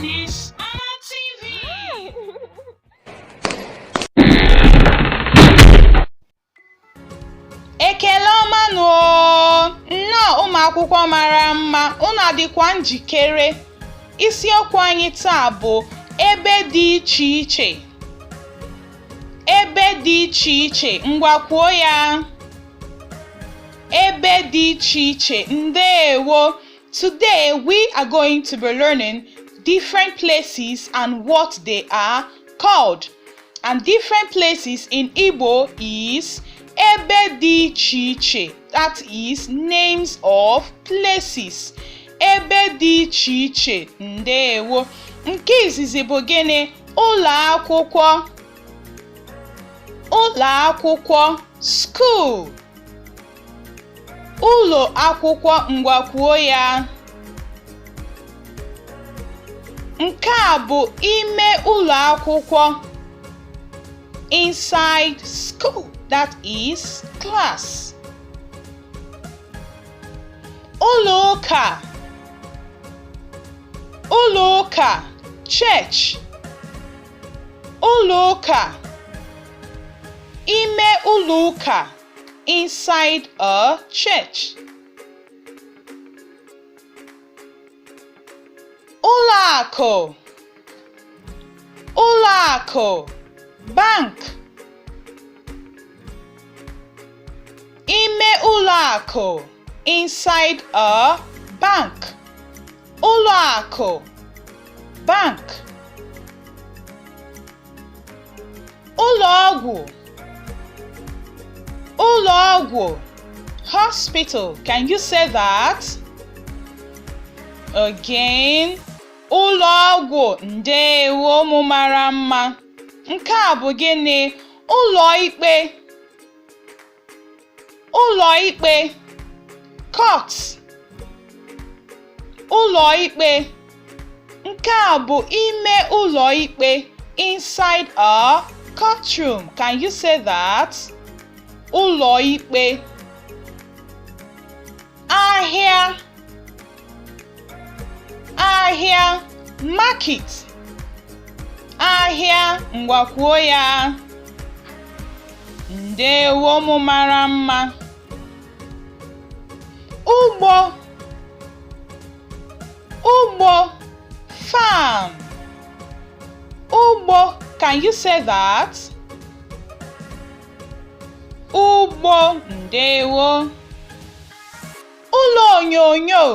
Ness-ana TV. Ekele ọma nụ nnọọ ụmụ akwụkwọ mara mma, unu adịkwa njikere? Isiokwu anyị taa bụ ebe dị iche iche. Ebe dị iche iche, ngwa kwuo ya. Ebe dị iche iche, ndewo. Today we are going to be learning different places and what they are called. And different places in Igbo is ebe dị iche iche. That is names of places. Ebe dị iche iche, ndewo. Nke izizi bụ gịnị? Ụlọ akwụkwọ. Ụlọ akwụkwọ, school. Ụlọ akwụkwọ, ngwa kwuo ya. Nke a bụ ime ụlọ akwụkwọ. Inside school, that is class. Ụlọ ụka. Ụlọ ụka, church. Ụlọ ụka. Ime ụlọ ụka, inside a church. Ụlọ akụ. Ụlọ akụ, bank. Ime ụlọ akụ, inside a bank. Ụlọ akụ, bank. Ụlọ ọgwụ. Ụlọ ọgwụ, hospital. Can you say that? Again. Ụlọ ọgwụ, ndewo ụmụ mara mma. Nke a bụ gịnị? Ụlọ ikpe. Ụlọ ikpe, court. Ụlọ ikpe. Nke a bụ ime ụlọ ikpe, inside a courtroom. Can you say that? Ụlọ ikpe. Ahịa. Ahịa, market. Ahịa, ngwa kwuo ya. Ndewo ụmụ mara mma. Ugbo. Ugbo, farm. Ugbo, can you say that? Ugbo, ndewo. Ụlọ onyonyo.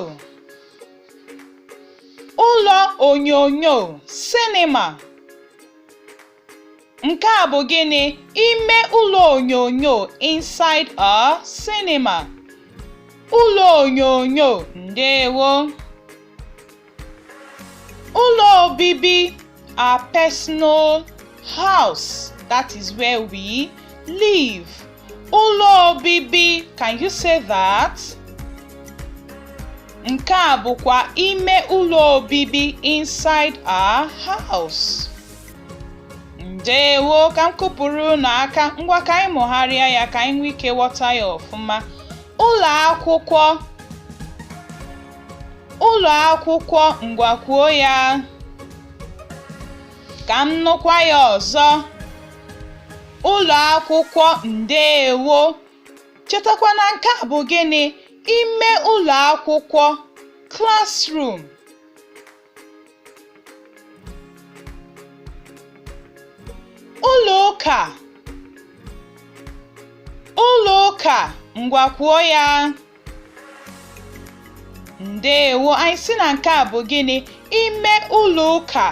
Ụlọ onyonyo, cinema. Nke a bụ gịnị? Ime ụlọ onyonyo, inside a cinema. Ụlọ onyonyo, ndewo. Ụlọ obibi, our personal house. That is where we live. Ụlọ obibi, can you say that? Nke a bụkwa ime ụlọ obibi, inside our house. Ndewo, ka m kụpụrụ n'aka, ngwa ka anyị mụgharịa ya ka anyị nwee ike ghọta ya ọfụma. Ụlọ akwụkwọ. Ụlọ akwụkwọ, ngwa kwuo ya. Ka m nụkwa ya ọzọ. Ụlọ akwụkwọ, ndewo. Chetakwa na nke a bụ gịnị? Ime ụlọ akwụkwọ, classroom. Ụlọ ụka. Ụlọ ụka, ngwa kwuo ya. Ndewo, anyị sị na nke a bụ gịnị? Ime ụlọ ụka.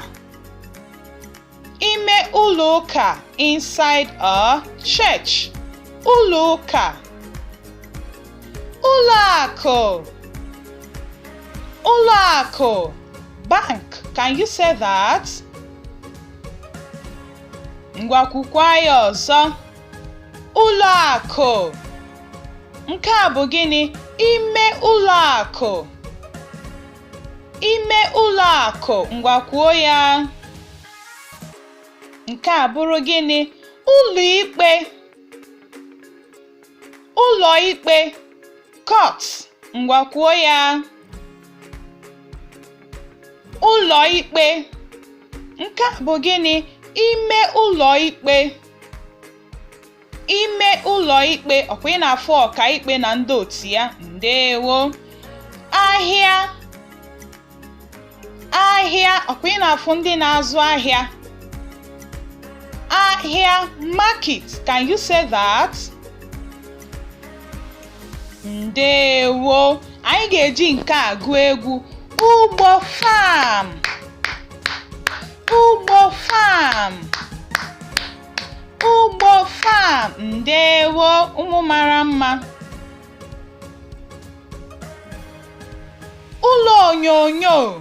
Ime ụlọ ụka, inside a church. Ụlọ ụka. Ụlọ akụ. Ụlọ akụ, bank. Can you say that? Ngwa kwukwa ya ọzọ. Ụlọ akụ. Nke a bụ gịnị? Ime ụlọ akụ. Ime ụlọ akụ, ngwa kwuo ya. Nke a bụrụ gịnị? Ụlọ ikpe. Ụlọ ikpe, court. Ngwa kwuo ya. ụlọ ikpe. Nke a bụ gịnị? Ime ụlọ ikpe. Ime ụlọ ikpe, ọkwa ị na-afụ ọka ikpe na ndị otu ya. Ndewo. Ahịa. Ahịa, ọkwa ị na-afụ ndị na-azụ ahịa. Ahịa, market. Can you say that? Ndewo. Anyị ga-eji nke a gụọ egwu. Ugbo farm. Ugbo farm. Ugbo farm. Ndewo, ụmụ mara mma. Ụlọ onyonyo.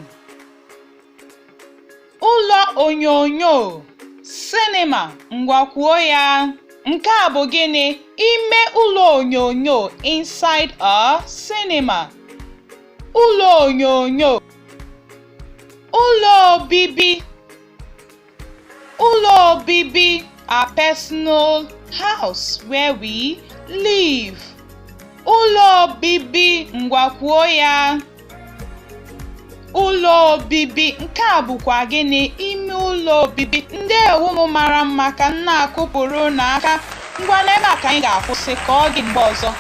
Ụlọ onyonyo. Cinema. Ngwa kwuo ya. Nke a bụ gịnị? Ime ụlọ onyonyo. Inside a cinema. Ụlọ onyonyo. Ụlọ obibi. Ụlọ obibi. A personal house where we live. Ụlọ obibi. Ngwa kwuo ya. Ụlọ obibi. Nke a bụkwa gịnị? Ime ụlọ obibi. Ndewo ụmụ mara mma ka m na-akụpụrụ n'aka. Ngwa n'ebe a ka anyị ga-akwụsị ka ọ dị mgbe ọzọ.